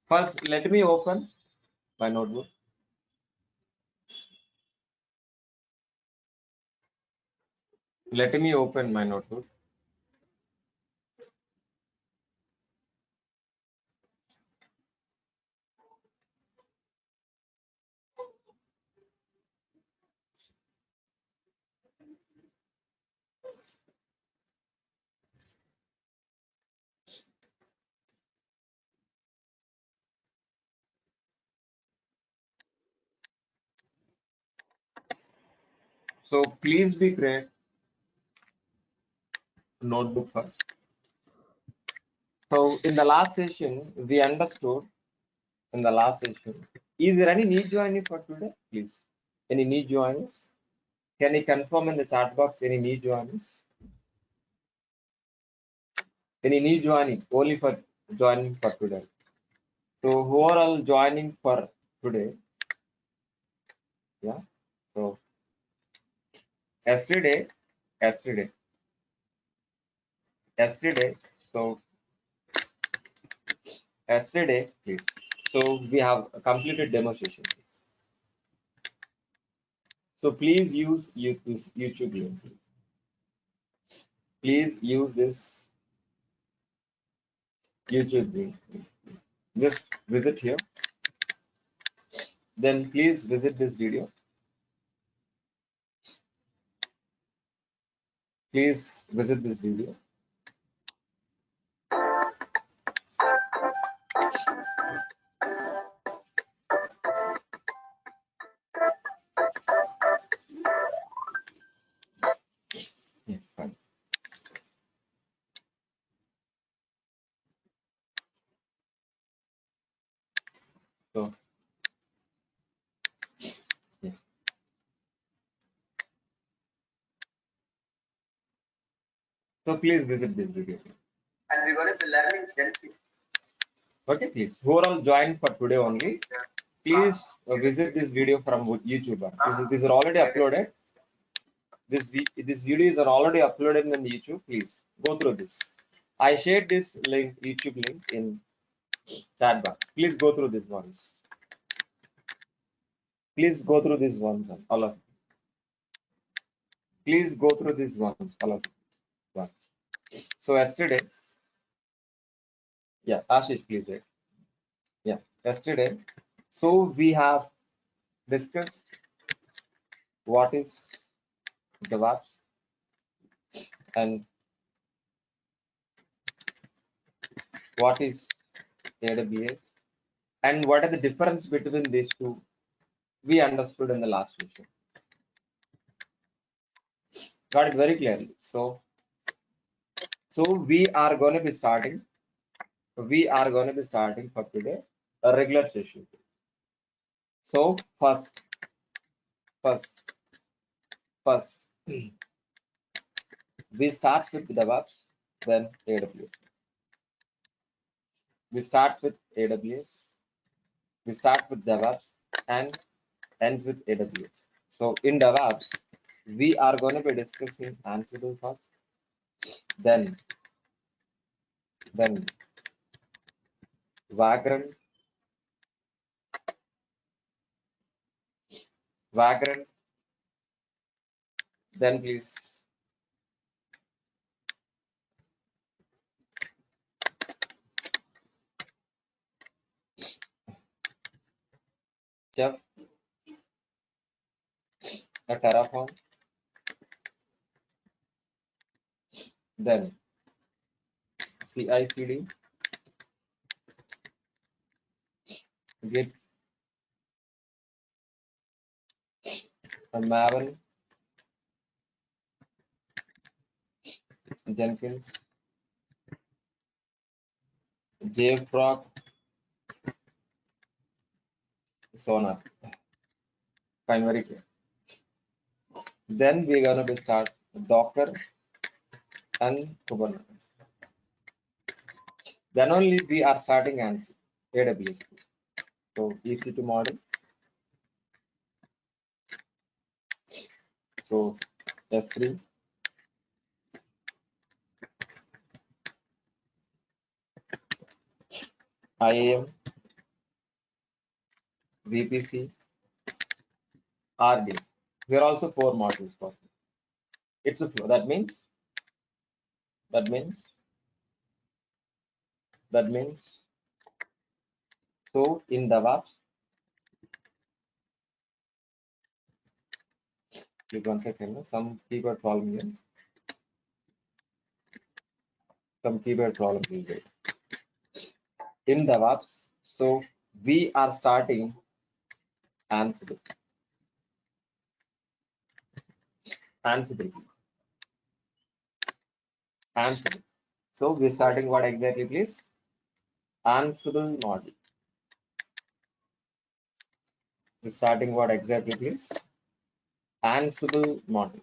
First, let me open my notebook. Let me open my notebook. So please be great. Notebook first. So in the last session, we understood in the last session. Is there any need joining for today? Please. Any need joiners? Can you confirm in the chat box any need joiners? Any need joining? Only for joining for today. So who are all joining for today? Yeah. So yesterday. So yesterday, please. So we have completed demo session. So please use YouTube link. Please use this YouTube link. Just visit here. Then please visit this video. Please visit this video. Yeah, fine. So yeah. So please visit this video. And we're going to be learning Delphi. Okay, please. Who are all joined for today only? Please visit this video from YouTube. This is already uploaded. This video is already uploaded in YouTube. Please go through this. I shared this link, YouTube link, in chat box. Please go through this once. Please go through this once, all of you. Please go through this once, all of you. Once. So yesterday, yeah, Ashish, please wait. Yeah, yesterday. So we have discussed what is DevOps and what is AWS and what are the difference between these two. We understood in the last session. Got it very clearly. So we are going to be starting. We are going to be starting for today a regular session. So first, we start with DevOps, then AWS. We start with AWS. We start with DevOps and ends with AWS. So in DevOps, we are going to be discussing Ansible first, then Vagrant, then please Chef, a Terraform, then CI/CD, Git, a Maven, Jenkins, JFrog, Sonar. Fine, very clear. Then we're gonna be start Docker and Kubernetes. Then only we are starting Ansible, AWS. So EC2 model. So S3, IAM, VPC, RDS. There are also 4 modules possible. It's a flow. That means so in DevOps, click 1 second. Some keyboard problem here. In DevOps, so we are starting Ansible. So we're starting what exactly, please? Ansible module. We're starting what exactly, please? Ansible module.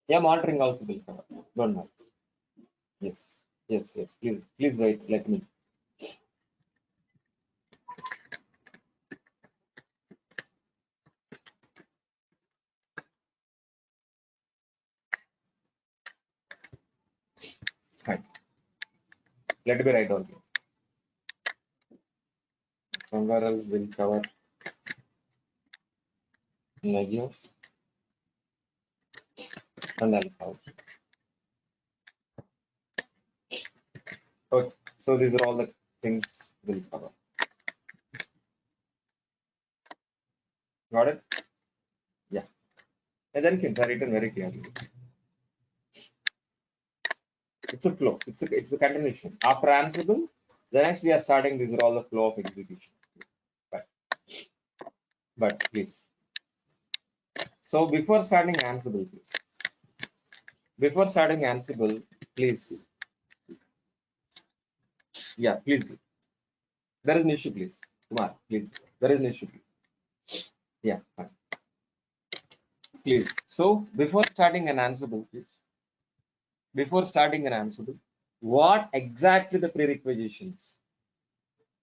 Yeah, monitoring also will cover. Don't worry. Yes. Please wait. Let me. Fine. Let me write down here. Somewhere else will cover Nagios and alpha. Okay. So these are all the things we'll cover. Got it? Yeah. And then things are written very clearly. It's a flow. It's a continuation. After Ansible, the next we are starting. These are all the flow of execution. But please. So before starting Ansible, please. Yeah, please. There is an issue, please. Kumar, please. There is an issue, please. Yeah, fine. Please. So before starting an Ansible, please. What exactly the prerequisites?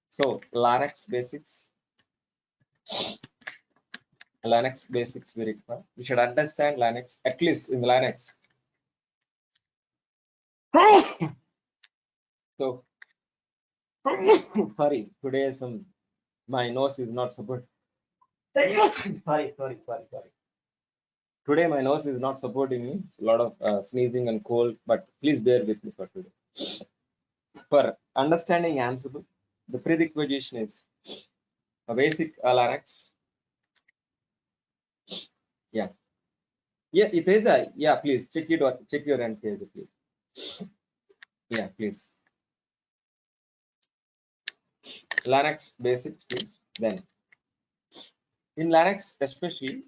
So Linux basics we require. We should understand Linux, at least in Linux. So sorry, today my nose is not supporting. sorry. Today my nose is not supporting me. It's a lot of sneezing and cold, but please bear with me for today. For understanding Ansible, the prerequisition is a basic Linux. Yeah, it is a Please check your end here, please. Yeah, please. Linux basics, please. Then in Linux, especially,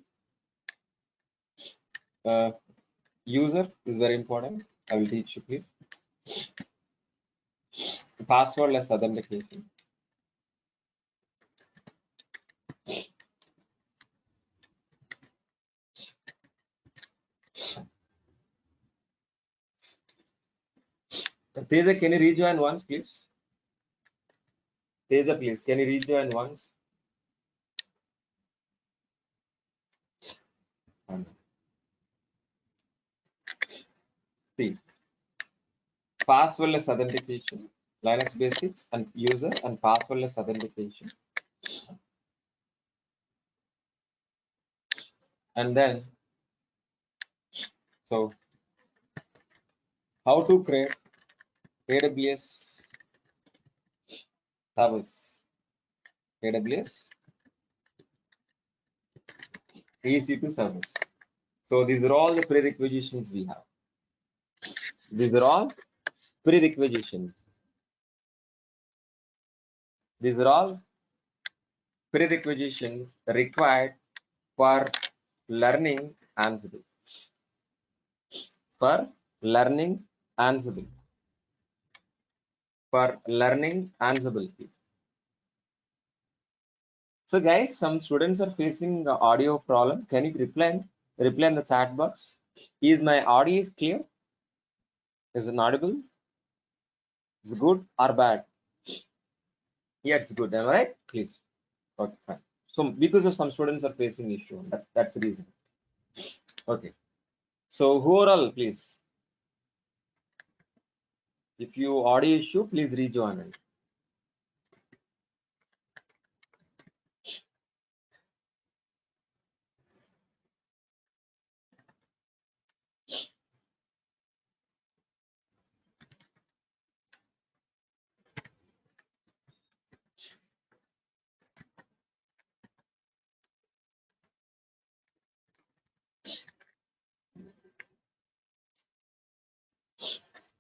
user is very important. I will teach you, please. Passwordless authentication. Teja, can you rejoin once, please? Teja, please, can you rejoin once? See, passwordless authentication, Linux basics, and user and passwordless authentication. And then, so how to create AWS service. AWS EC2 service. So these are all the prerequisitions we have. These are all prerequisitions. These are all prerequisitions required for learning Ansible. For learning Ansible. So guys, some students are facing the audio problem. Can you reply in the chat box? Is my audio clear? Is it audible? Is it good or bad? Yeah, it's good. Am I right? Please. Okay, fine. So because of some students are facing issue, that's the reason. Okay. So overall, please. If you audio issue, please rejoin it.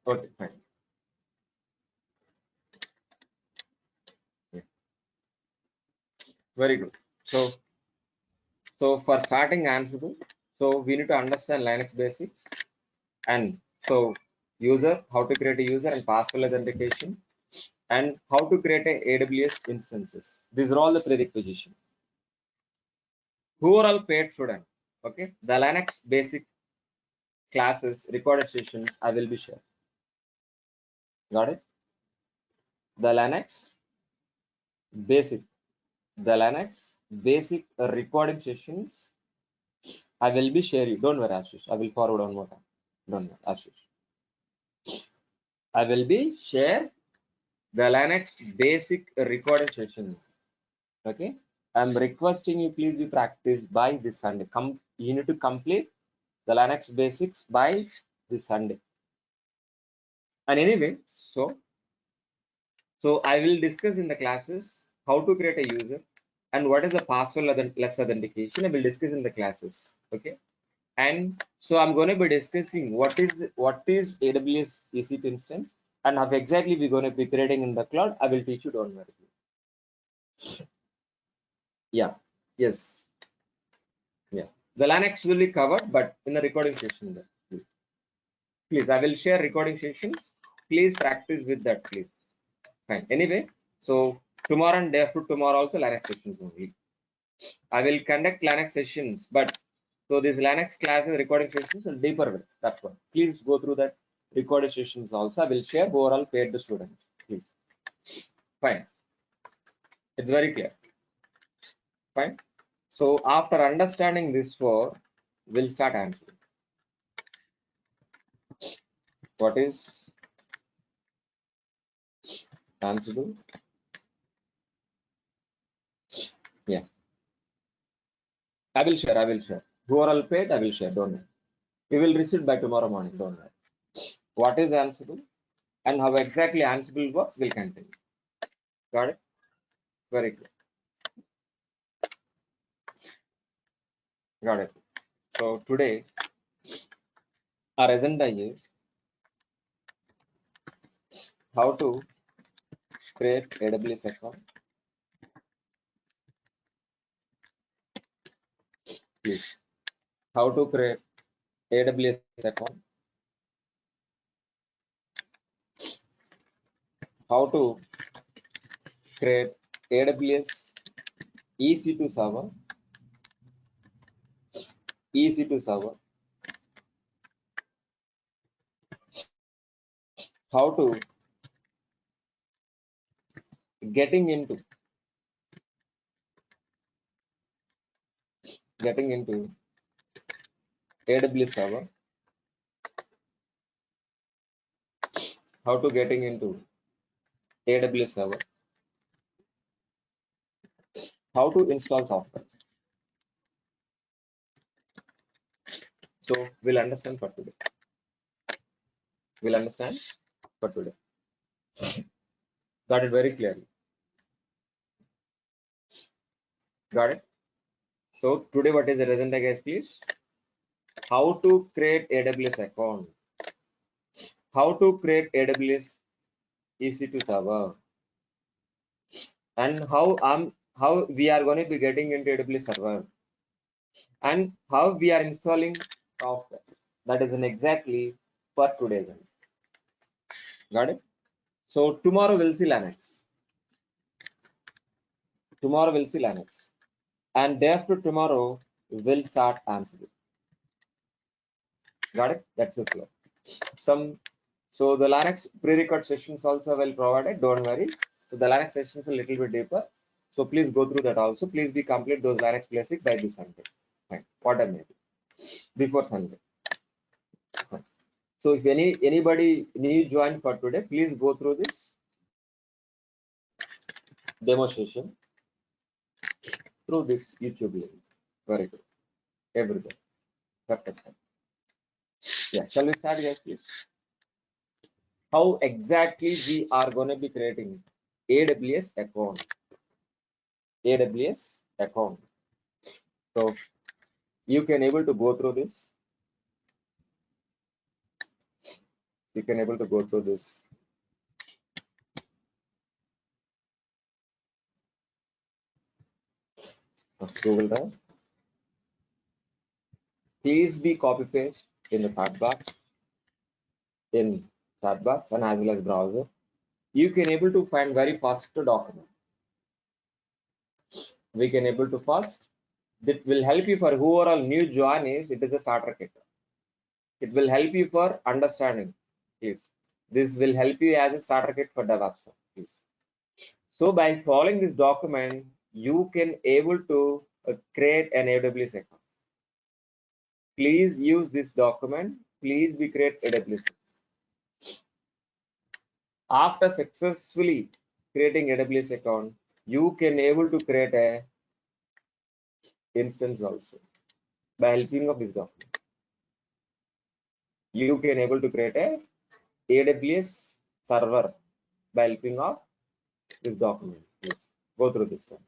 Okay, fine. Yeah. Very good. So for starting Ansible, so we need to understand Linux basics, and so user, how to create a user and password authentication, and how to create a AWS instances. These are all the prerequisitions. Who are all paid student? Okay, the Linux basic classes, recorded sessions, I will be sharing. Got it? The Linux basic, the Linux basic recording sessions, I will be sharing. Don't worry, Ashish. I will forward one more time. Don't worry, Ashish. I will be share the Linux basic recording sessions. Okay. I'm requesting you please be practiced by this Sunday. You need to complete the Linux basics by this Sunday. And anyway, so I will discuss in the classes how to create a user and what is the passwordless authentication. I will discuss in the classes. Okay. And so I'm going to be discussing what is AWS EC2 instance and how exactly we're going to be creating in the cloud. I will teach you. Don't worry. Yeah. Yes. Yeah. The Linux will be covered, but in the recording session. Please, I will share recording sessions. Please practice with that, please. Fine. Anyway, so tomorrow and day after tomorrow also Linux sessions only. I will conduct Linux sessions, but so these Linux classes recording sessions are deeper way. That's one. Please go through that recorded sessions also. I will share overall paid to students. Please. Fine. It's very clear. Fine. So after understanding this four, we'll start answering. What is Ansible? Yeah. I will share. I will share. Who are all paid, I will share. Don't worry. You will receive by tomorrow morning. Don't worry. What is Ansible and how exactly Ansible works will continue. Got it? Very good. Got it. So today our agenda is how to create AWS account. Please. How to create AWS account. How to create AWS EC2 server. EC2 server. How to getting into AWS server. How to getting into AWS server. How to install software. So we'll understand for today. We'll understand for today. Got it very clearly. Got it. So today what is the agenda, guys? Please. How to create AWS account. How to create AWS EC2 server. And how we are going to be getting into AWS server. And how we are installing software. That is an exactly for today's agenda. Got it? So tomorrow we'll see Linux. Tomorrow we'll see Linux. And day after tomorrow we'll start Ansible. Got it? That's it. So the Linux pre-record sessions also will provided. Don't worry. So the Linux sessions a little bit deeper. So please go through that also. Please be complete those Linux basic by this Sunday. Fine. What I made before Sunday. Fine. So if anybody new join for today, please go through this demo session through this YouTube link. Very good. Everything. Perfect. Yeah. Shall we start, guys, please? How exactly we are going to be creating AWS account? AWS account. So you can able to go through this. You can able to go through this. Google Drive. Please be copy paste in the chat box, and as well as browser. You can able to find very fast document. We can able to first. That will help you for whoever new join is. It is a starter kit. It will help you for understanding. Please. This will help you as a starter kit for DevOps. Please. So by following this document, you can able to create an AWS account. Please use this document. Please be create AWS. After successfully creating AWS account, you can able to create a instance also by helping of this document. You can able to create a AWS server by helping of this document. Yes, go through this one.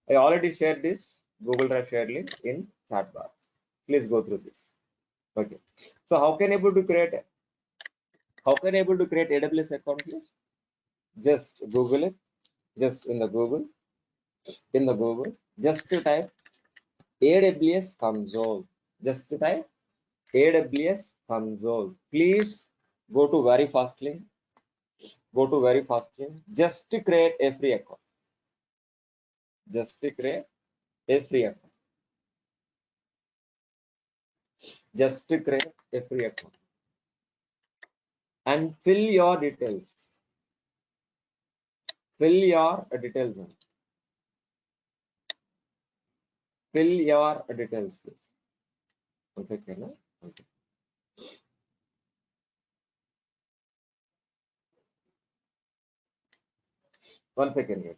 I already shared this Google Drive shared link in chat box. Please go through this. Okay. So how can able to create AWS account, please? Just Google it. Just in the Google. Just to type AWS console. Just to type AWS console. Please go to very fast link. Go to very fast link. Just to create a free account. Just to create a free account. Just to create a free account. And fill your details. Fill your details. Fill your details, please. One second. Okay. One second, yes.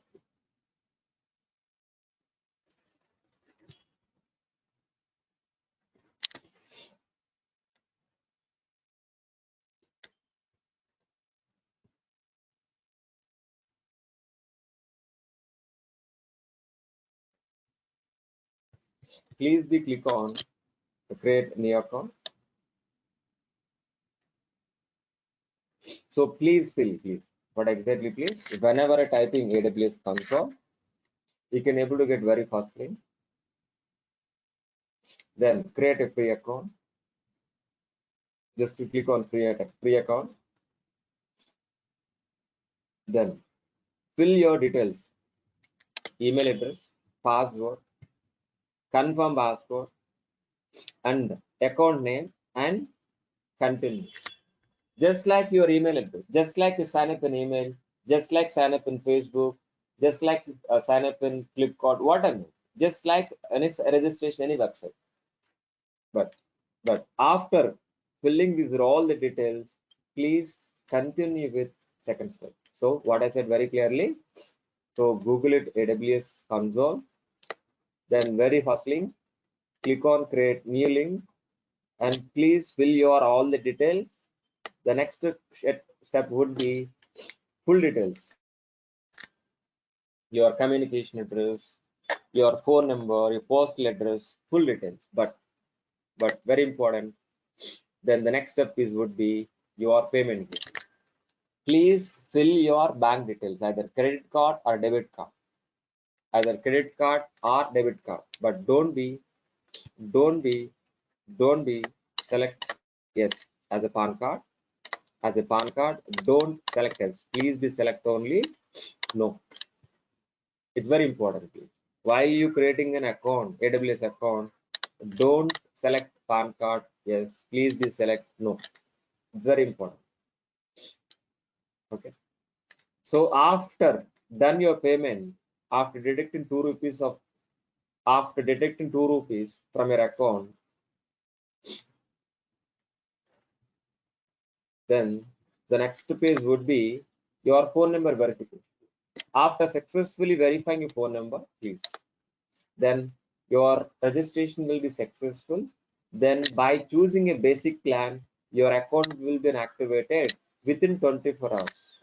Please be click on to create new account. So please fill, please. What exactly, please? Whenever I typing AWS console, you can able to get very fastly. Then create a free account. Just to click on free account. Then fill your details, email address, password, confirm password, and account name, and continue. Just like your email address, just like you sign up in email, just like sign up in Facebook, just like sign up in Flipkart, whatever, just like any registration, any website. But after filling these all the details, please continue with second step. So what I said very clearly. So Google it AWS console. Then very first link, click on create new link, and please fill your all the details. The next step would be full details. Your communication address, your phone number, your postal address, full details. But very important. Then the next step would be your payment details. Please fill your bank details, either credit card or debit card. Either credit card or debit card. But don't be select yes as a PAN card. As a PAN card, don't select yes. Please be select only no. It's very important, please. While you creating an account, AWS account, don't select PAN card yes. Please be select no. It's very important. Okay. So after done your payment, after deducting 2 rupees from your account, Then the next page would be your phone number verification. After successfully verifying your phone number, please, then your registration will be successful. Then by choosing a basic plan, your account will be activated within 24 hours.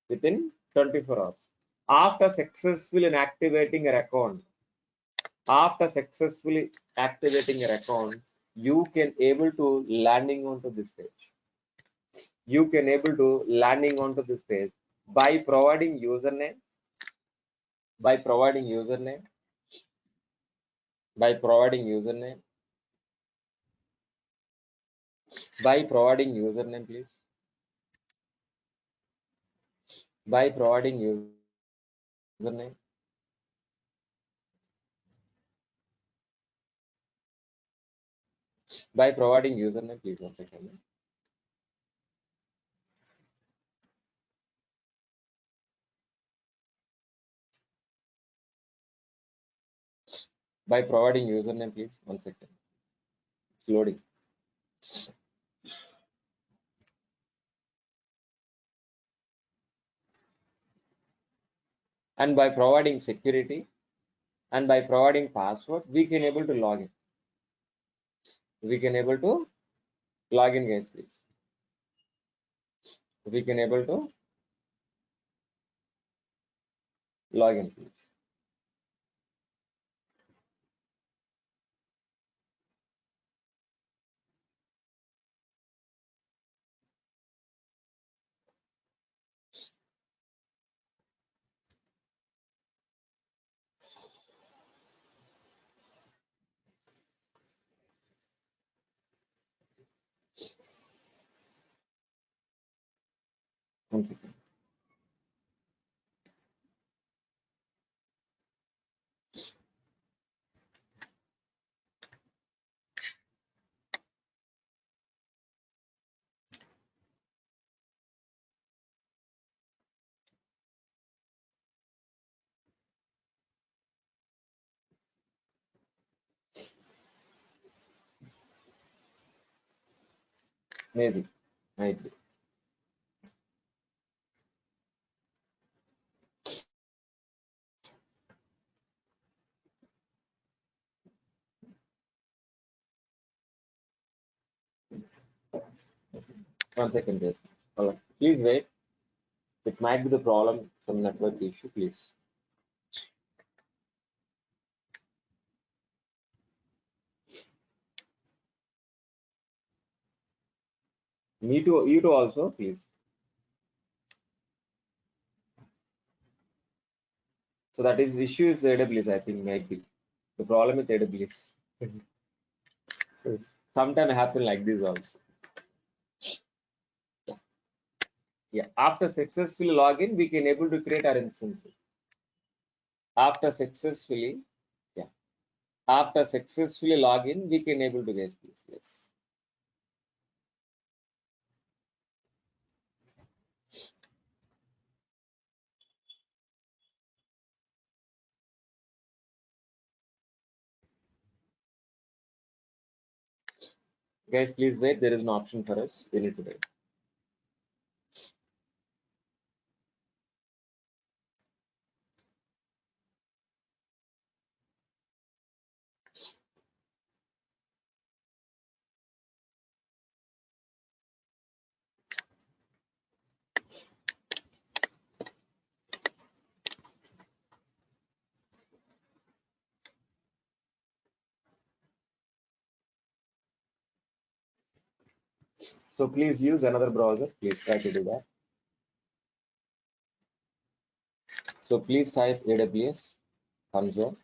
Within 24 hours. After successfully activating your account, after successfully activating your account, you can able to landing onto this page. You can able to landing onto this page by providing username, by providing username, by providing username, by providing username, please, by providing username, by providing username, please, one second. By providing username, please, one second. It's loading. And by providing security and by providing password, we can able to log in. We can able to log in, guys, please. We can able to log in, please. One second. Maybe. Might be. One second, guys. Please wait. It might be the problem, some network issue, please. Me too, you too also, please. So that is issue is AWS, I think, might be. The problem with AWS. Sometimes happen like this also. Yeah. After successfully login, we can able to create our instances. After successfully, yeah. After successfully login, we can able to guys, please. Yes. Guys, please wait. There is an option for us. We need to wait. So please use another browser. Please try to do that. So please type AWS console.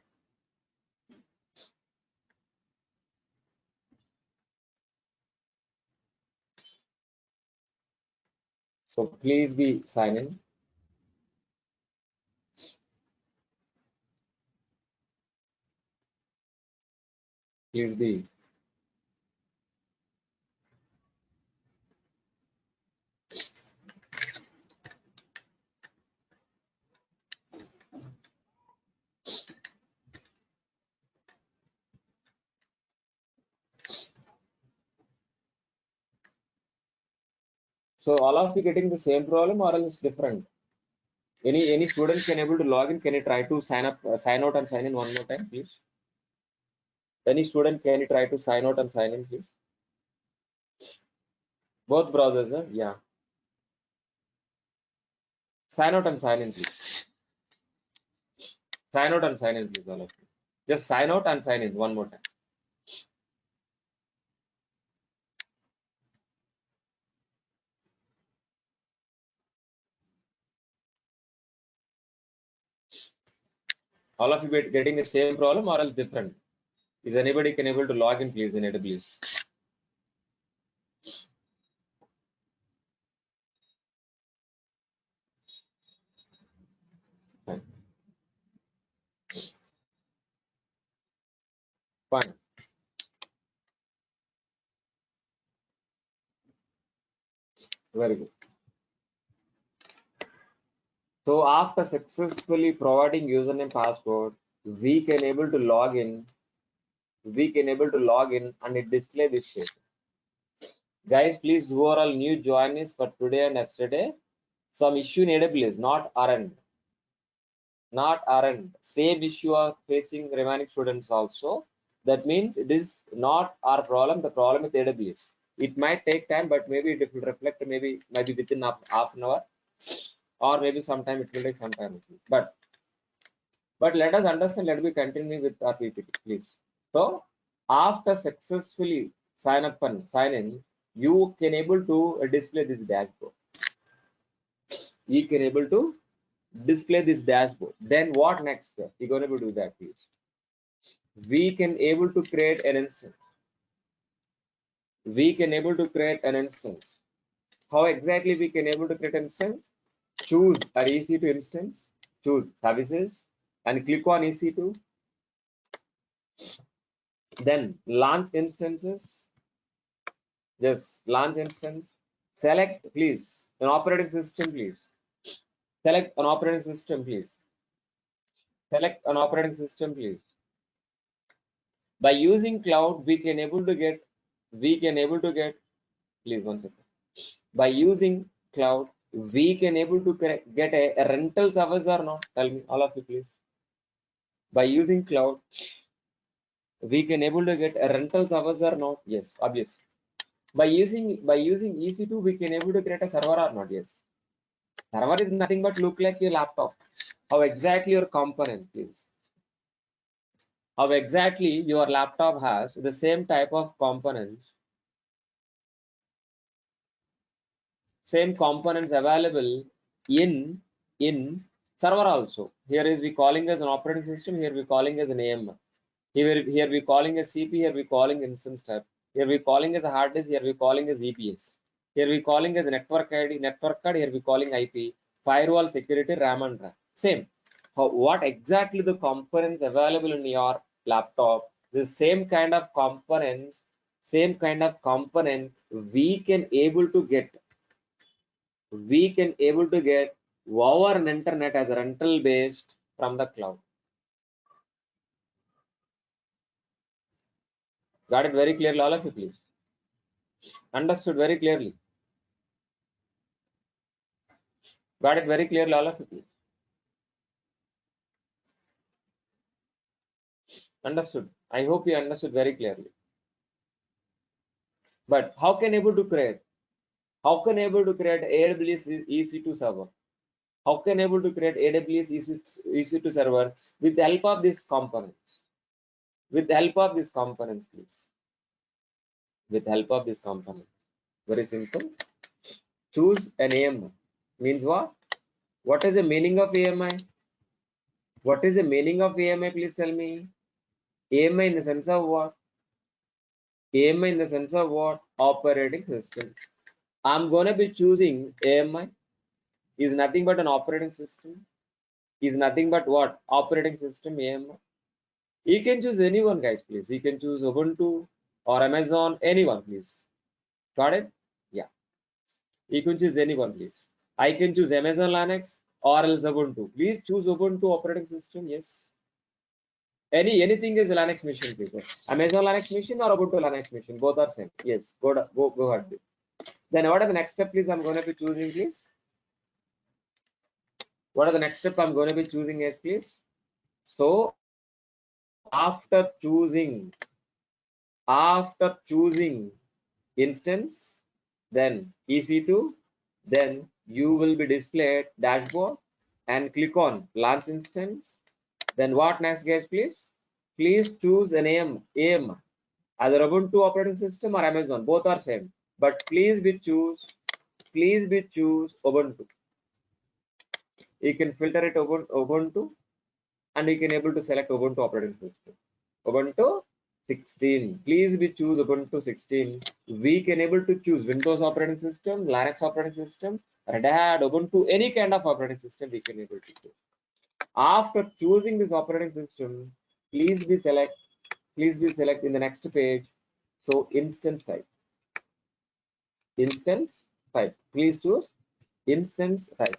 So please be sign in. Please be. So all of you getting the same problem or else different? Any student can able to log in? Can you try to sign up, sign out and sign in one more time, please? Any student can you try to sign out and sign in, please? Both browsers, huh? Yeah. Sign out and sign in, please. Sign out and sign in, please, all of you. Just sign out and sign in one more time. All of you getting the same problem or else different? Is anybody can able to log in, please, in AWS? Fine. Fine. Very good. So after successfully providing username password, we can able to log in. We can able to log in and it display this shape. Guys, please who are all new joiners for today and yesterday, some issue in AWS, not RN. Not RN. Same issue are facing remaining students also. That means it is not our problem, the problem with AWS. It might take time, but maybe it will reflect maybe within half an hour, or maybe sometime it will take some time. But let us understand, let me continue with our PPT, please. So after successfully sign up and sign in, you can able to display this dashboard. You can able to display this dashboard. Then what next step? You're going to do that, please. We can able to create an instance. We can able to create an instance. How exactly we can able to create an instance? Choose our EC2 instance, choose services, and click on EC2. Then launch instances. Just launch instance. Select, please, an operating system, please. Select an operating system, please. Select an operating system, please. By using cloud, we can able to get, please 1 second. By using cloud, we can able to get a rental service or not? Tell me, all of you, please. By using cloud, we can able to get a rental service or not? Yes, obviously. By using EC2, we can able to create a server or not? Yes. Server is nothing but look like your laptop. How exactly your components, please? How exactly your laptop has the same type of components, available in server also. Here is we calling as an operating system. Here we calling as an AMI. Here we calling as CP. Here we calling instance type. Here we calling as a hard disk. Here we calling as EPS. Here we calling as a network ID, network card. Here we calling IP, firewall, security, RAM and RAM. Same. What exactly the components available in your laptop? The same kind of components, we can able to get. We can able to get over an internet as a rental based from the cloud. Got it very clearly, all of you, please. Understood very clearly. Got it very clearly, all of you, please. Understood. I hope you understood very clearly. But how can able to create? How can able to create AWS EC2 server? How can able to create AWS EC2 server with the help of these components? With the help of these components, please. With the help of these components. Very simple. Choose an AMI. Means what? What is the meaning of AMI? What is the meaning of AMI? Please tell me. AMI in the sense of what? AMI in the sense of what? Operating system. I'm gonna be choosing AMI is nothing but an operating system. Is nothing but what? Operating system AMI. You can choose anyone, guys, please. You can choose Ubuntu or Amazon, anyone, please. Got it? Yeah. You can choose anyone, please. I can choose Amazon Linux or else Ubuntu. Please choose Ubuntu operating system. Yes. Anything is Linux machine, please. Amazon Linux machine or Ubuntu Linux machine, both are same. Yes. Go ahead. Then what are the next step, please? I'm going to be choosing, please. What are the next step I'm going to be choosing as, please? So after choosing instance, then EC2, then you will be displayed dashboard and click on launch instance. Then what next, guys, please? Please choose an AM either Ubuntu operating system or Amazon, both are same, but please be choose Ubuntu. You can filter it Ubuntu, and you can able to select Ubuntu operating system. Ubuntu 16. Please be choose Ubuntu 16. We can able to choose Windows operating system, Linux operating system, Red Hat, Ubuntu, any kind of operating system we can able to choose. After choosing this operating system, please be select in the next page. So instance type. Please choose instance type.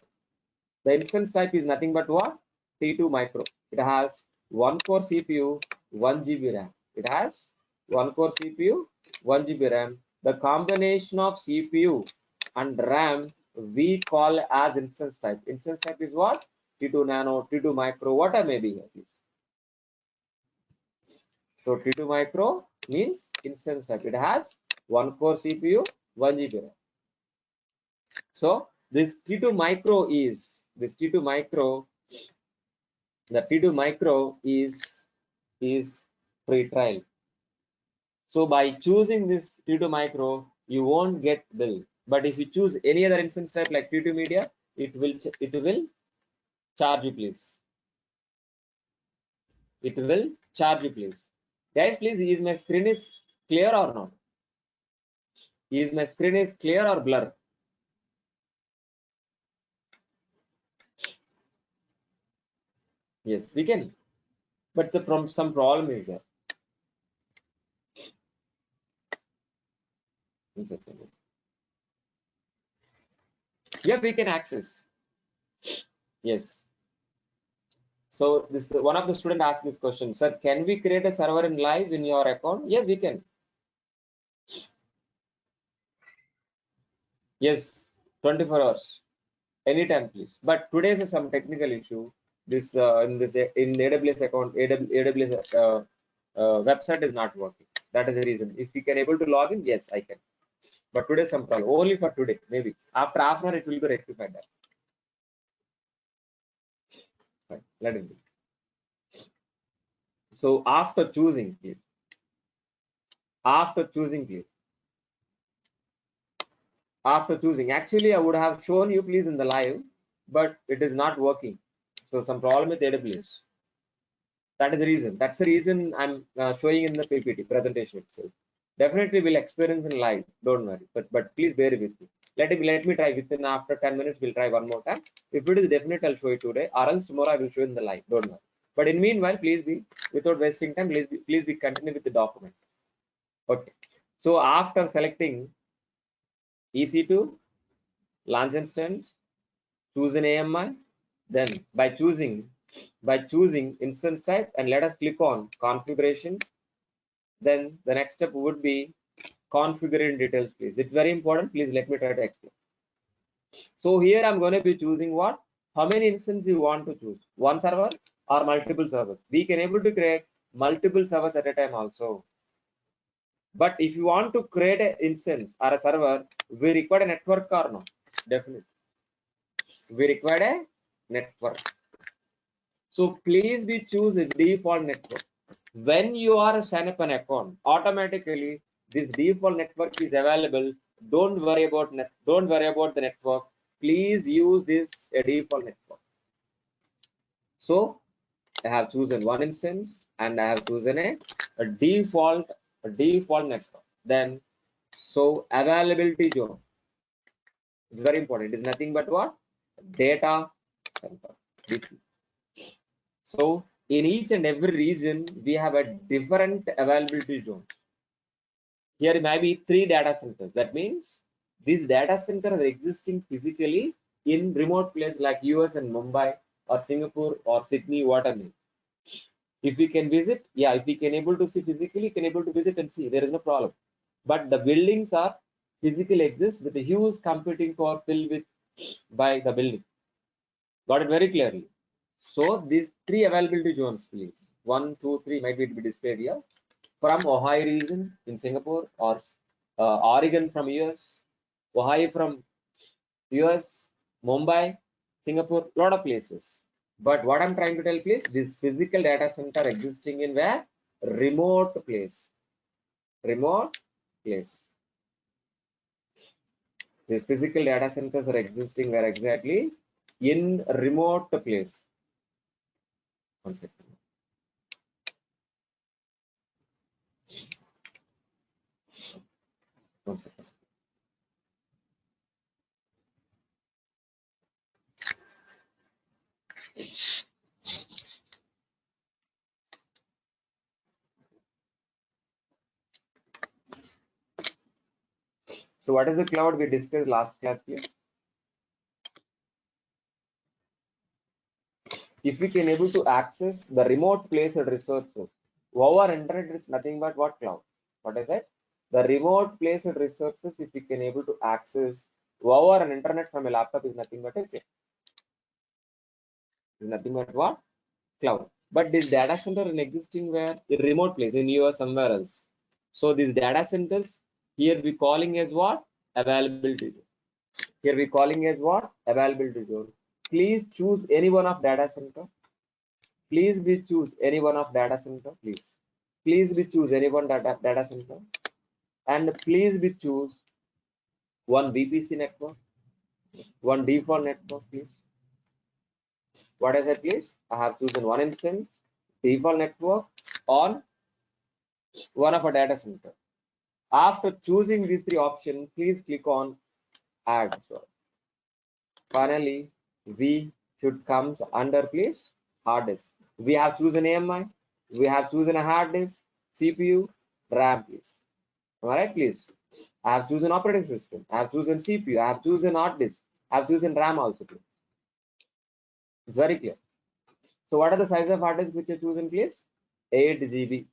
The instance type is nothing but what? T2 micro. It has 1 core CPU, 1 GB RAM. It has 1 core CPU, 1 GB RAM. The combination of CPU and RAM we call as instance type. Instance type is what? T2 nano, T2 micro, whatever may be here. So T2 micro means instance type. It has 1 core CPU, 1 GB RAM. So this T2 micro is the T2 micro is free trial. So by choosing this T2 micro, you won't get bill. But if you choose any other instance type like T2 media, it will charge you, please. It will charge you, please. Guys, please, is my screen is clear or not? Is my screen is clear or blur? Yes, we can. But some problem is there. Yeah, we can access. Yes. So this one of the student asked this question, sir, can we create a server in live in your account? Yes, we can. Yes, 24 hours, anytime, please. But today is some technical issue. This in AWS account, AWS website is not working. That is the reason. If you can able to log in, yes, I can. But today some problem. Only for today, maybe after half an hour it will be rectified. That. Fine. Let it be. So after choosing, please. After choosing, actually I would have shown you, please, in the live, but it is not working. So some problem with AWS. That is the reason. That's the reason I'm showing in the PPT presentation itself. Definitely will experience in live. Don't worry. But please bear with me. Let me try within after 10 minutes. We'll try one more time. If it is definite, I'll show it today. Or else tomorrow I will show in the live. Don't worry. But in meanwhile, please be without wasting time. Please be continue with the document. Okay. So after selecting EC2 launch instance, choose an AMI. Then by choosing instance type, and let us click on configuration. Then the next step would be configure in details, please. It's very important. Please let me try to explain. So here I'm going to be choosing what? How many instances you want to choose? One server or multiple servers? We can able to create multiple servers at a time also. But if you want to create an instance or a server, we require a network or no? Definitely. We require a network. So please be choose a default network. When you are sign up an account, automatically this default network is available. Don't worry about the network. Please use this a default network. So I have chosen one instance and I have chosen a default network. Then so availability zone. It's very important. It is nothing but what? Data center. DC. So in each and every region, we have a different availability zone. Here may be 3 data centers. That means these data centers are existing physically in remote place like US and Mumbai or Singapore or Sydney, whatever. If we can visit, yeah, if we can able to see physically, can able to visit and see. There is no problem. But the buildings are physically exists with a huge computing power filled with by the building. Got it very clearly. So these three availability zones, please. 1, 2, 3 might be displayed here. From Ohio region in Singapore, or Oregon from US, Ohio from US, Mumbai, Singapore, lot of places. But what I'm trying to tell, please, this physical data center existing in where? Remote place. Remote place. These physical data centers are existing where exactly? In remote place. One second. One second. So what is the cloud we discussed last class here? If we can able to access the remote place and resources over internet, is nothing but what cloud? What is it? The remote place and resources, if we can able to access over an internet from a laptop, is nothing but a cloud. Is nothing but what? Cloud. But this data center in existing where? In remote place in US somewhere else. So these data centers here we calling as what? Availability zone. Here we calling as what? Availability zone. Please choose any one of data center. Please be choose any one of data center. Please be choose any one data center, and please be choose one VPC network, one default network, please. What is it, please? I have chosen one instance, default network on one of a data center. After choosing these three options, please click on add. So finally, we should comes under please hard disk. We have chosen AMI, we have chosen a hard disk, CPU, RAM, please. All right, please. I have chosen operating system. I have chosen CPU. I have chosen hard disk. I have chosen RAM also, please. It's very clear. So what are the size of hard disk which you chosen, please? 8 GB.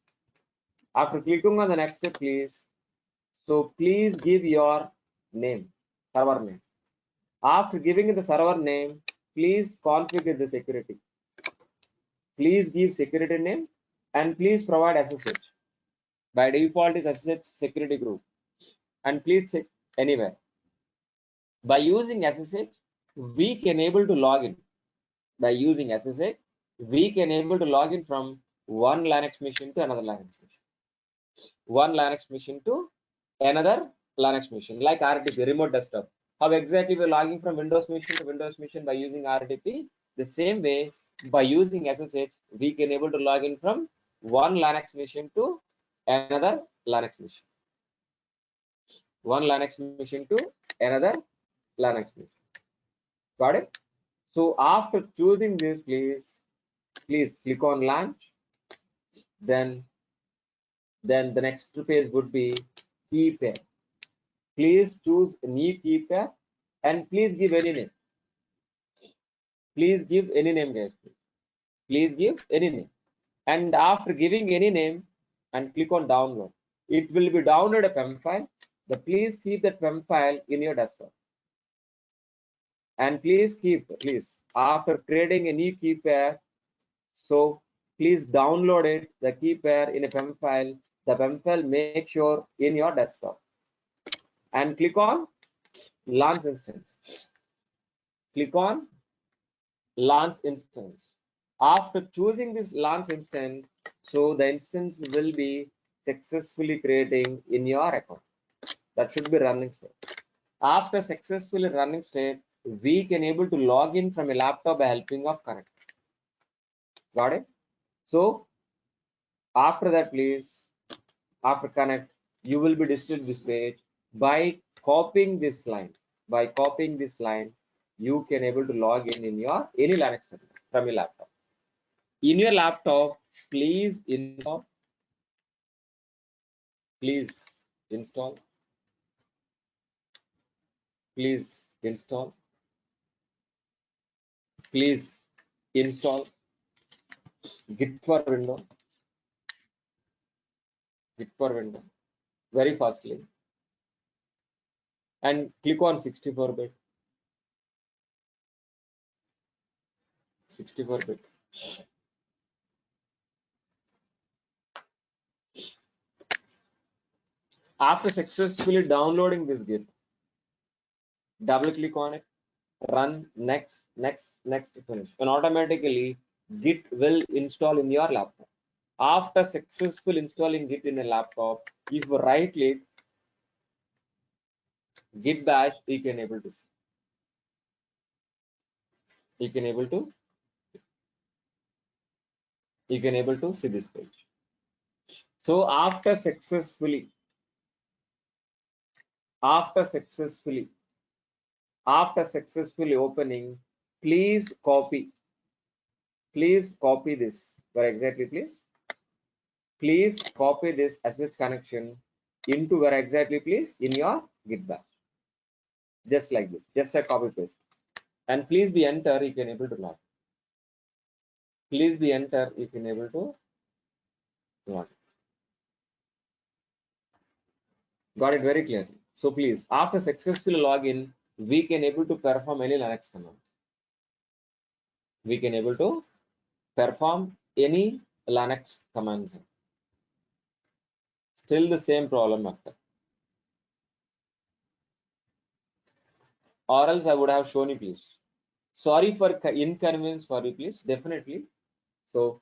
After clicking on the next step, please. So please give your name, server name. After giving the server name, please configure the security. Please give security name and please provide SSH. By default is SSH security group. And please check anywhere. By using SSH, we can able to log in. By using SSH, we can able to log in from one Linux machine to another Linux machine. One Linux machine to another Linux machine, like RDP, remote desktop. How exactly we're logging from Windows machine to Windows machine by using RDP? The same way, by using SSH, we can able to log in from one Linux machine to another Linux machine. One Linux machine to another Linux machine. Got it? So after choosing this, please click on launch. Then the next page would be key pair. Please choose a new key pair and please give any name. Please give any name, guys. Please give any name. And after giving any name and click on download, it will be download a PEM file. Please keep that PEM file in your desktop. And please after creating a new key pair, so please download it, the key pair in a PEM file. The PEM file make sure in your desktop. And click on launch instance. Click on launch instance. After choosing this launch instance, so the instance will be successfully creating in your account. That should be running state. After successfully running state, we can able to log in from a laptop by helping of connect. Got it? So after that, please, after connect, you will be displayed this page. By copying this line, you can able to log in your any Linux from your laptop. In your laptop, please install please install git for window very fastly. and click on 64-bit. 64-bit. After successfully downloading this Git, double click on it, run next, finish, and automatically Git will install in your laptop. After successful installing Git in a laptop, if you right click Git bash, you can able to see. You can able to see this page. So after successfully opening, please copy this. Where exactly, please copy this SSH connection into where exactly, please, in your Git bash. Just like this, just a copy paste. And please be enter, you can able to log. Please be enter, you can able to log. Got it very clearly. So please, after successful login, we can able to perform any Linux commands. We can able to perform any Linux commands. Still the same problem after. Or else I would have shown you, please. Sorry for inconvenience for you, please. Definitely. So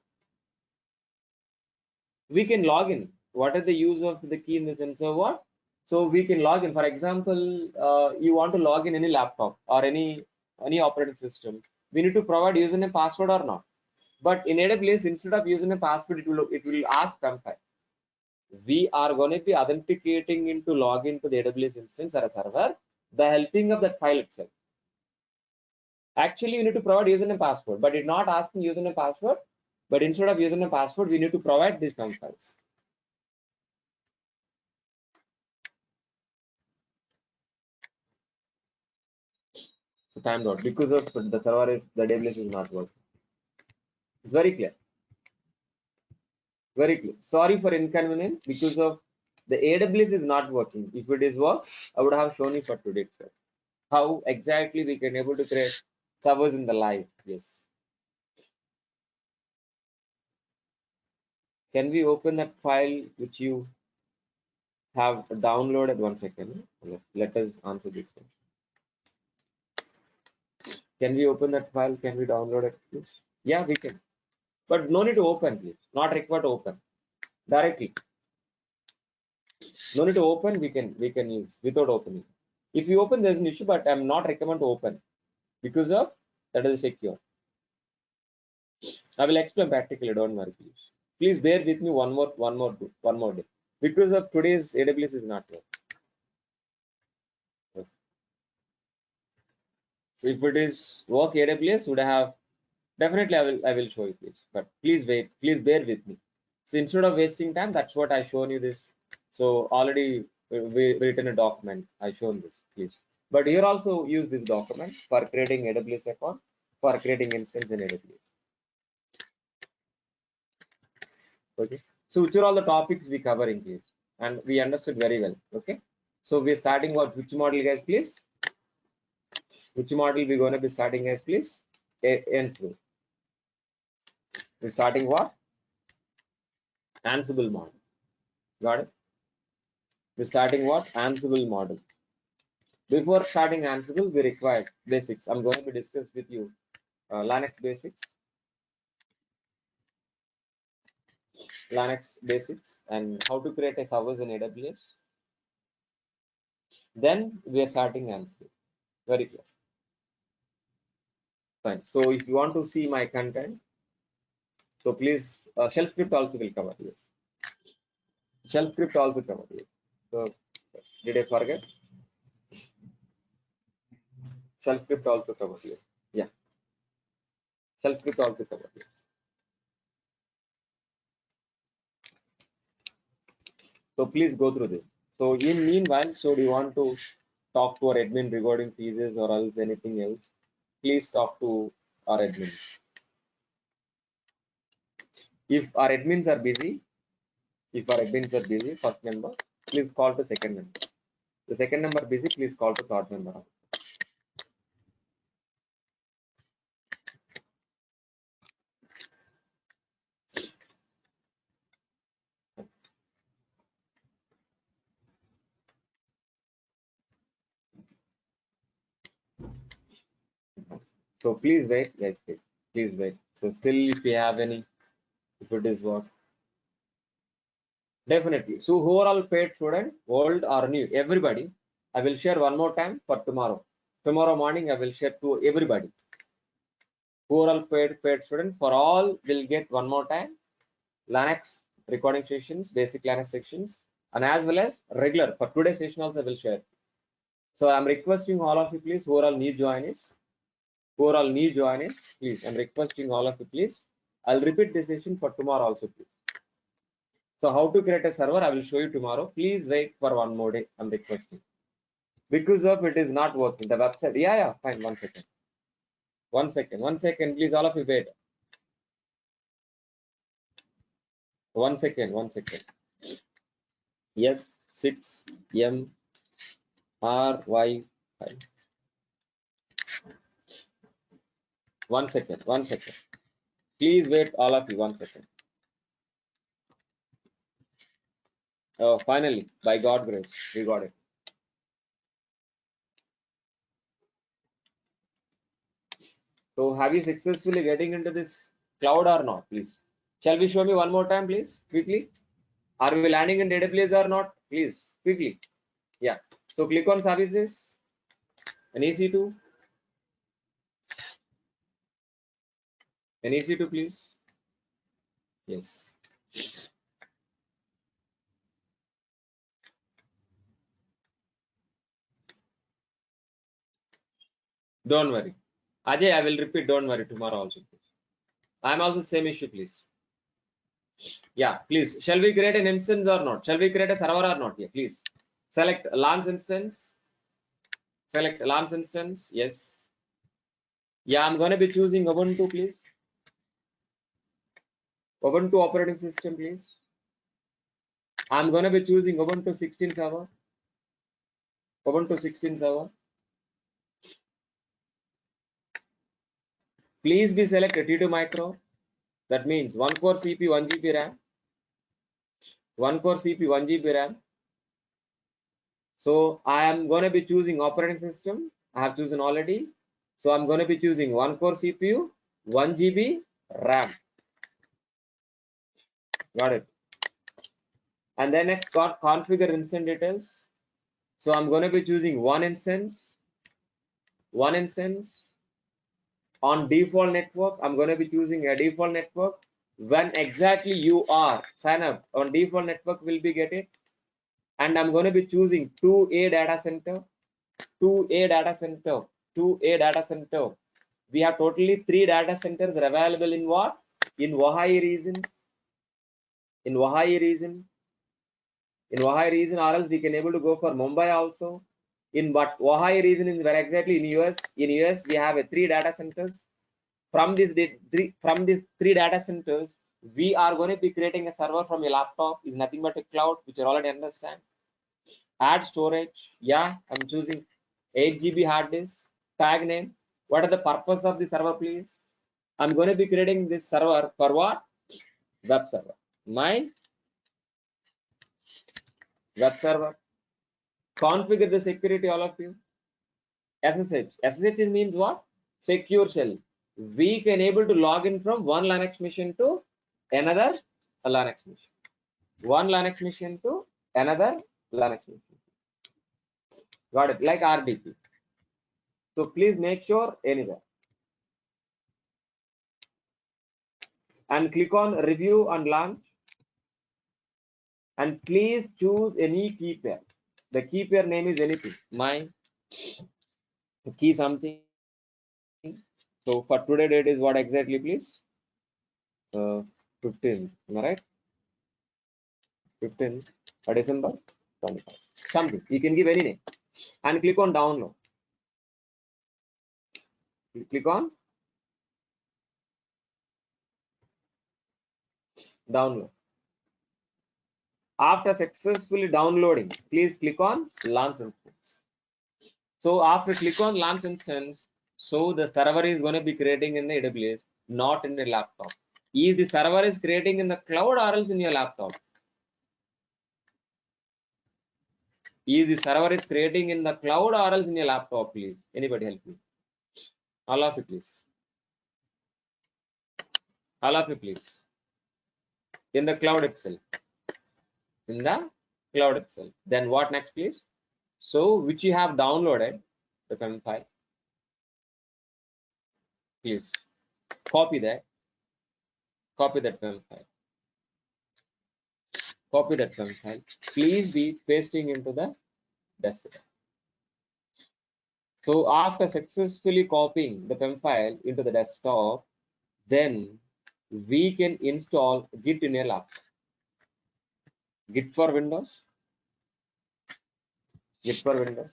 we can log in. What is the use of the key in the sense of what? So we can log in. For example, you want to log in any laptop or any operating system. We need to provide username password or not. But in AWS, instead of username password, it will ask compile. We are going to be authenticating into login to the AWS instance or a server by helping of that file itself. Actually, you need to provide username password, but it's not asking username password. But instead of username password, we need to provide these files. So timed out because of the server, the AWS is not working. Very clear. Very clear. Sorry for inconvenience because of the AWS is not working. If it is work, I would have shown you for today itself. How exactly we can able to create servers in the live. Yes. Can we open that file which you have downloaded? 1 second. Let us answer this one. Can we open that file? Can we download it, please? Yeah, we can. But no need to open, please. Not required to open. Directly. No need to open, we can use without opening. If you open, there's an issue, but I'm not recommend to open because of that is secure. I will explain practically, don't worry, please. Please bear with me one more day. Because of today's AWS is not working. Okay. So if it is work AWS would have definitely I will show you, please. But please wait, please bear with me. So instead of wasting time, that's what I shown you this. So already we written a document. I shown this, please. But here also use this document for creating AWS account, for creating instance in AWS. Okay. So which are all the topics we covering, please, and we understood very well. Okay. So we're starting what? Which model, guys, please? Which model we're going to be starting, guys, please? Ansible. We're starting what? Ansible model. Got it? We're starting what? Ansible model. Before starting Ansible, we require basics. I'm going to discuss with you Linux basics, and how to create a servers in AWS. Then we are starting Ansible. Very clear. Fine. So if you want to see my content, so please, shell script also will cover this. Shell script also cover this. So did I forget? Shell script also covers this. Yeah. Shell script also covers this. So please go through this. So in meanwhile, so do you want to talk to our admin regarding thesis or else anything else? Please talk to our admins. If our admins are busy, first member, please call to second member. The second number busy, please call to third member. So please wait, guys, please wait. So still, if you have any, if it is what, definitely. So who are all paid student, old or new, everybody, I will share one more time for tomorrow. Tomorrow morning, I will share to everybody. Who are all paid student, for all will get one more time Linux recording sessions, basic Linux sections, and as well as regular for today's session also I will share. So I'm requesting all of you, please, who are all new joiners, please, I'm requesting all of you, please. I'll repeat this session for tomorrow also, please. So how to create a server, I will show you tomorrow. Please wait for one more day, I'm requesting. Because of it is not working, the website, yeah, fine, 1 second. 1 second, please, all of you wait. 1 second. Yes, 6M RY 5. 1 second. Please wait, all of you, 1 second. Oh, finally, by God grace, we got it. So have you successfully getting into this cloud or not, please? Shall we show me one more time, please, quickly? Are we landing in AWS or not? Please, quickly. Yeah. So click on services and EC2. And EC2, please. Yes. Don't worry. Ajay, I will repeat, don't worry, tomorrow also. I'm also same issue, please. Yeah, please. Shall we create an instance or not? Shall we create a server or not? Yeah, please. Select LANs instance. Select LANs instance. Yes. Yeah, I'm going to be choosing Ubuntu, please. Ubuntu operating system, please. I'm going to be choosing Ubuntu 16 server. Ubuntu 16 server. Please be select T2 micro. That means 1 core CPU, 1 GB RAM. 1 core CPU, 1 GB RAM. So I am going to be choosing operating system. I have chosen already. So I'm going to be choosing 1 core CPU, 1 GB RAM. Got it. And then next got configure instance details. So I'm going to be choosing one instance on default network. I'm going to be choosing a default network. When exactly you are sign up on default network will be get it. And I'm going to be choosing 2A data center. We have totally 3 data centers available in what? In Ohio region. Or else we can able to go for Mumbai also. In what Ohio region is where exactly in US. In US we have 3 data centers. From these 3 data centers, we are going to be creating a server from a laptop. Is nothing but a cloud, which you already understand. Add storage. Yeah, I'm choosing 8 GB hard disk. Tag name. What are the purpose of the server, please? I'm going to be creating this server for what? Web server. My web server. Configure the security, all of you. SSH means what? Secure shell. We can able to log in from one Linux machine to another Linux machine. One Linux machine to another Linux machine. Got it? Like RDP. So please make sure anywhere. And click on review and launch. And please choose any key pair. The key pair name is anything. My key something. So for today date is what exactly, please? 15th, am I right? 15th December 25. Something. You can give any name. And click on download. Click on download. After successfully downloading, please click on launch instance. So after click on launch instance, so the server is going to be creating in the AWS, not in the laptop. Is the server is creating in the cloud or else in your laptop? Is the server is creating in the cloud or else in your laptop, please? Anybody help me? All of you, please. All of you, please. In the cloud itself. In the cloud itself. Then what next, please? So which you have downloaded, the PEM file. Please copy that. Copy that PEM file. Copy that PEM file. Please be pasting into the desktop. So after successfully copying the PEM file into the desktop, then we can install Git in your laptop. Git for Windows. Git for Windows.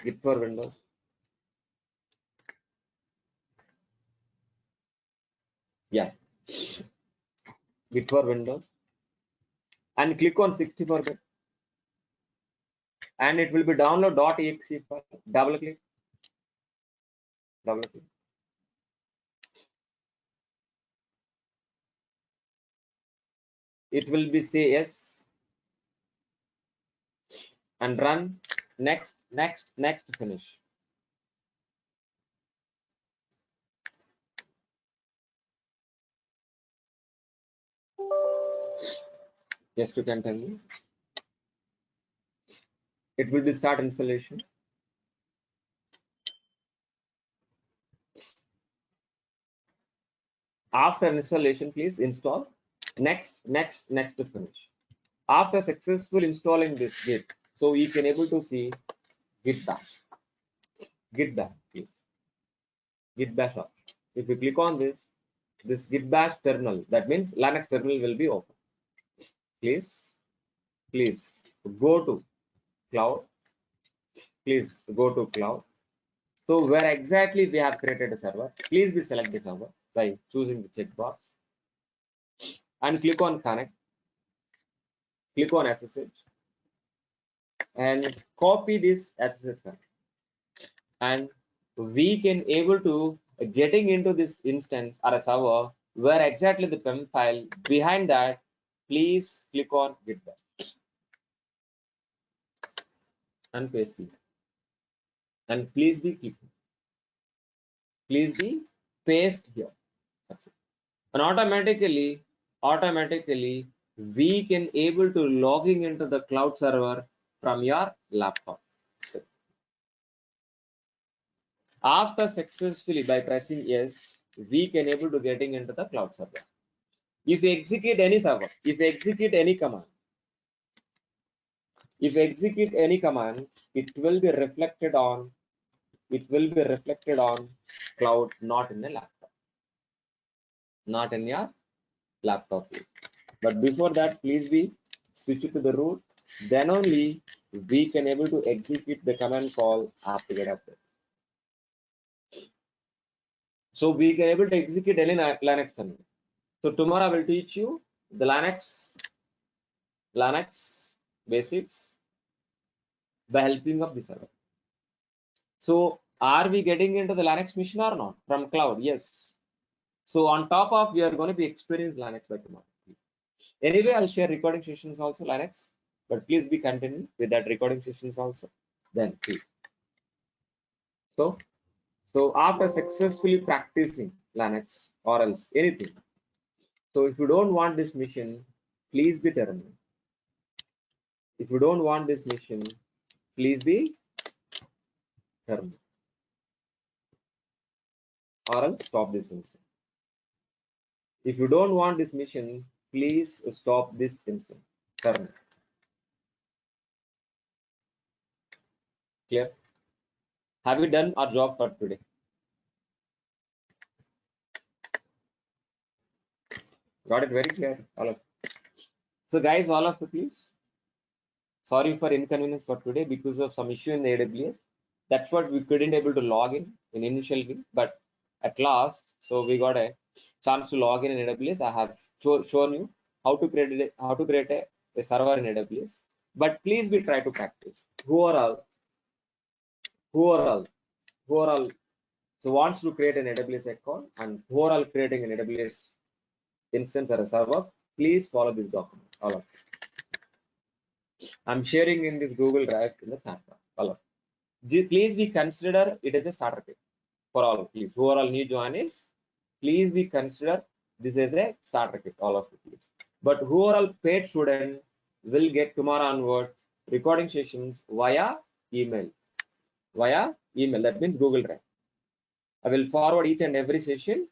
Git for Windows. Yeah. Git for Windows. And click on 64-bit. And it will be download.exe file. Double click. Double click. It will be say yes. And run. Next, next, next, finish. Yes, you can tell me. It will be start installation. After installation, please install. Next, next, next to finish. After successful installing this Git, so you can able to see Git bash. Git bash, please. Git bash option. If you click on this Git bash terminal, that means Linux terminal will be open. Please go to cloud. Please go to cloud. So where exactly we have created a server, please be select the server by choosing the checkbox and click on connect. Click on SSH and copy this SSH file. And we can able to getting into this instance or a server where exactly the PEM file. Behind that, please click on Git bash and paste it. And please be clicking. Please be paste here. That's it. And automatically we can able to logging into the cloud server from your laptop. So after successfully by pressing yes, we can able to getting into the cloud server. If you execute any server, if you execute any command, it will be reflected on cloud, not in the laptop, not in your laptop, please. But before that, please be switch it to the root. Then only we can able to execute the command call apt-get update. So we can able to execute any Linux terminal. So tomorrow I will teach you the Linux basics by helping of the server. So are we getting into the Linux mission or not from cloud? Yes. So on top of we are going to be experienced Linux by tomorrow. Anyway, I'll share recording sessions also Linux, but please be continuing with that recording sessions also. Then please. So after successfully practicing Linux or else anything. So if you don't want this mission, please be terminal. If you don't want this mission, please be terminal. Or else stop this instance. If you don't want this mission, please stop this instance. Terminal. Clear? Have we done our job for today? Got it very clear, all of you. So guys, all of you, please. Sorry for inconvenience for today because of some issue in the AWS. That's what we couldn't able to log in initial week, but at last, so we got a chance to log in AWS. I have shown you how to create a server in AWS. But please be try to practice. Who are all who are all so wants to create an AWS account and who are all creating an AWS instance or a server, please follow this document. All of it. I'm sharing in this Google Drive in the chat box. All of it. Please be consider it as a starter kit for all. Please, who are all new joiners, please be consider this as a starter kit. All of it, please. But who are all paid student will get tomorrow onwards recording sessions via email. Via email. That means Google Drive. I will forward each and every session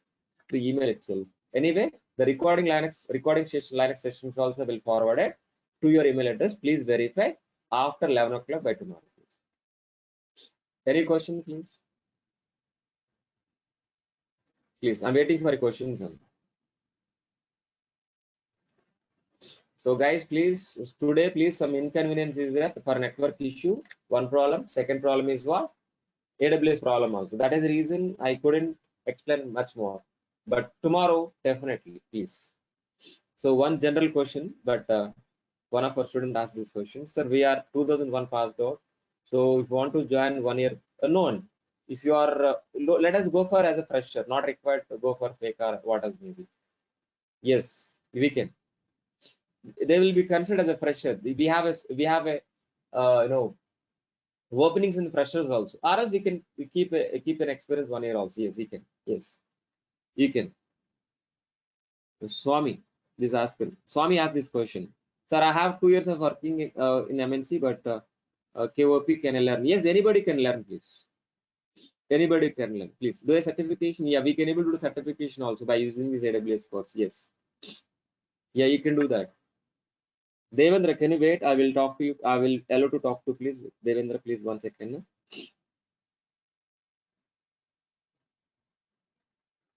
to email itself. Anyway, the recording Linux sessions also will forward it to your email address. Please verify after 11 o'clock by tomorrow. Please. Any question, please? Please, I'm waiting for questions. So guys, please, today, please, some inconvenience is there for network issue. One problem. Second problem is what? AWS problem also. That is the reason I couldn't explain much more. But tomorrow, definitely, please. So one general question, but one of our students asked this question. Sir, we are 2001 passed out. So if you want to join 1 year, no. If you are, let us go for as a fresher, not required to go for fake or what else maybe. Yes, we can. They will be considered as a fresher. We have a openings in freshers also. Or else we can keep an experience 1 year also. Yes, we can. Yes, you can. Swami, this asker. Swami asked this question. Sir, I have 2 years of working in MNC, but KOP can I learn? Yes, anybody can learn, please. Anybody can learn, please. Do a certification. Yeah, we can able to do certification also by using this AWS course. Yes. Yeah, you can do that. Devendra, can you wait? I will talk to you. I will allow to talk to please. Devendra, please 1 second.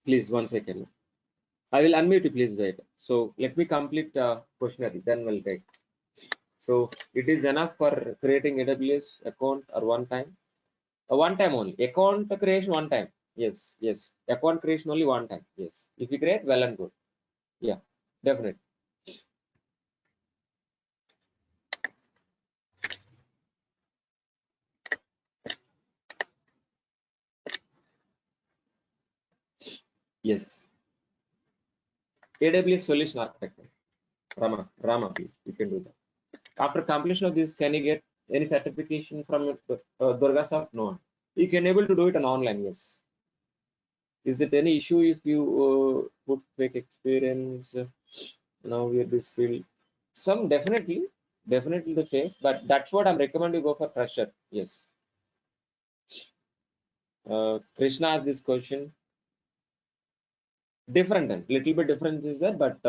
Please 1 second. I will unmute you, please wait. So let me complete questionnaire, then we'll take. So it is enough for creating AWS account or one time? One time only. Account creation one time. Yes, yes. Account creation only one time. Yes. If you create, well and good. Yeah, definitely. Yes. AWS solution architect. Rama, please. You can do that. After completion of this, can you get any certification from Durgasoft? No. You can able to do it on online. Yes. Is it any issue if you put fake experience now with this field? Some definitely the case, but that's what I'm recommending you go for fresher. Yes. Krishna asked this question. Different and little bit difference is there, but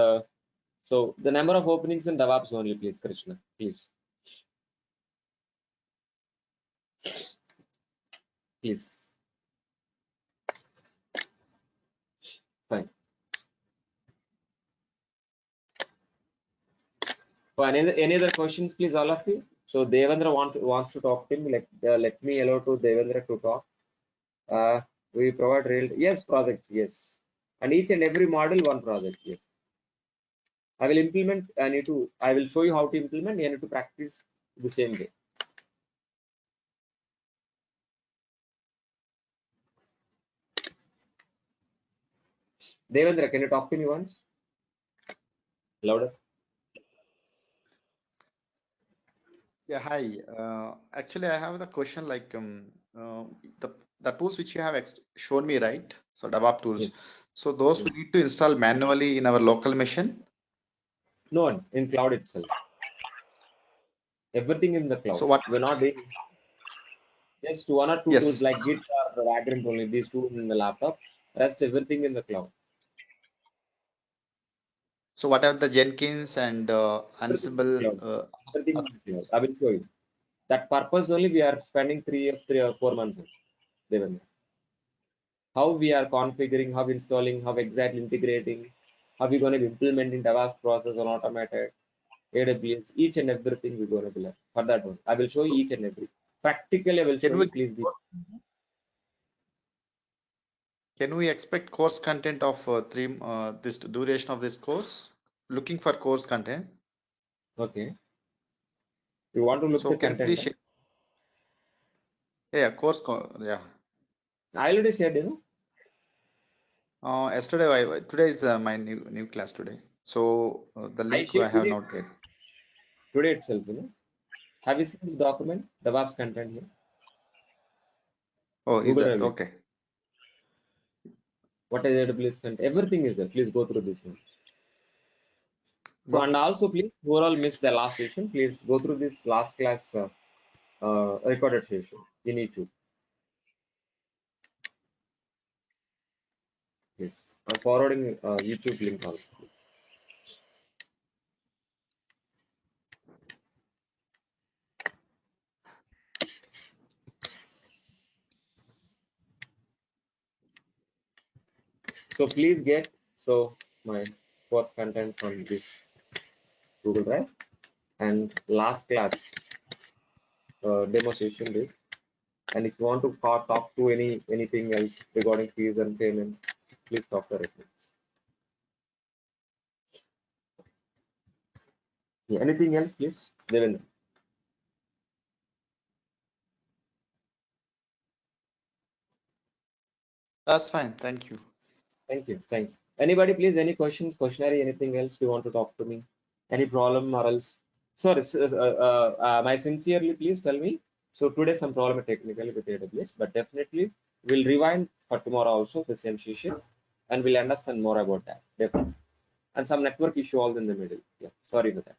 so the number of openings in DevOps only, please, Krishna, please. Please. Fine. So any other questions, please, all of you? So Devendra wants to talk to me. Let me allow to Devendra to talk. We provide real projects, yes, and each and every model one project, yes. I will implement. I will show you how to implement. You need to practice the same way. Devendra, can you talk to me once? Louder. Yeah, hi. Actually, I have the question like the tools which you have shown me, right? So DevOps tools. Yes. So those we need to install manually in our local machine. No, in cloud itself. Everything in the cloud. So what? We're not doing just one or two Yes. tools like Git or Vagrant only. These two in the laptop. Rest everything in the cloud. So what are the Jenkins and Ansible? Everything in the cloud. I will show you. That purpose only we are spending 3 or 4 months. Devendra. How we are configuring, how installing, how exactly integrating, how we going to implement in DevOps process on automated AWS, each and everything we're going to learn for that one. I will show you each and every. Practically, I will show you. Please be. Can we expect course content of this duration of this course? Looking for course content. Okay. You want to look So the can you please content? share? Yeah, yeah. I already shared, you know. Yesterday, today is my new class today. So the I link I shared have not yet. today itself, you know. Have you seen this document, DevOps content here? Oh, Google either Drive link. okay. What is AWS content? Everything is there. Please go through this one. So, and Okay. also please, whoever missed the last session, please go through this last class recorded session in YouTube. Yes. I'm forwarding YouTube link also. So please get my course content from this Google Drive and last class demo session link. And if you want to talk to anything else regarding fees and payments, please talk to reference. Yeah, anything else, please, Devendra? That's fine. Thank you. Thank you. Thanks. Anybody, please, any questions, questionnaire, anything else you want to talk to me? Any problem or else? Sorry, my sincerely, please tell me. So today some problem technically with AWS, but definitely we'll rewind for tomorrow also the same session, and we'll understand more about that. Definitely. And some network issue all in the middle. Yeah, sorry for that.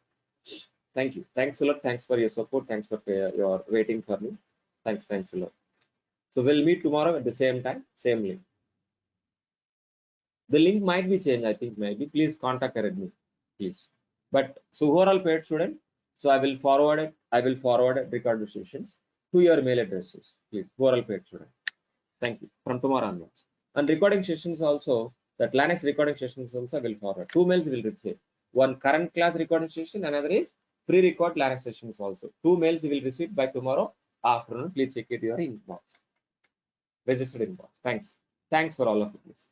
Thank you. Thanks a lot. Thanks for your support. Thanks for your waiting for me. Thanks a lot. So we'll meet tomorrow at the same time, same link. The link might be changed, I think maybe. Please contact Redmi, please. But so who are all paid student? So I will forward it recorded sessions to your mail addresses, please. Who are all paid student? Thank you. From tomorrow onwards. And recording sessions also, that Linux recording sessions also will forward. Two mails will receive. One current class recording session, another is pre-record Linux sessions also. Two mails you will receive by tomorrow afternoon. Please check it your inbox. Registered inbox. Thanks. Thanks for all of this.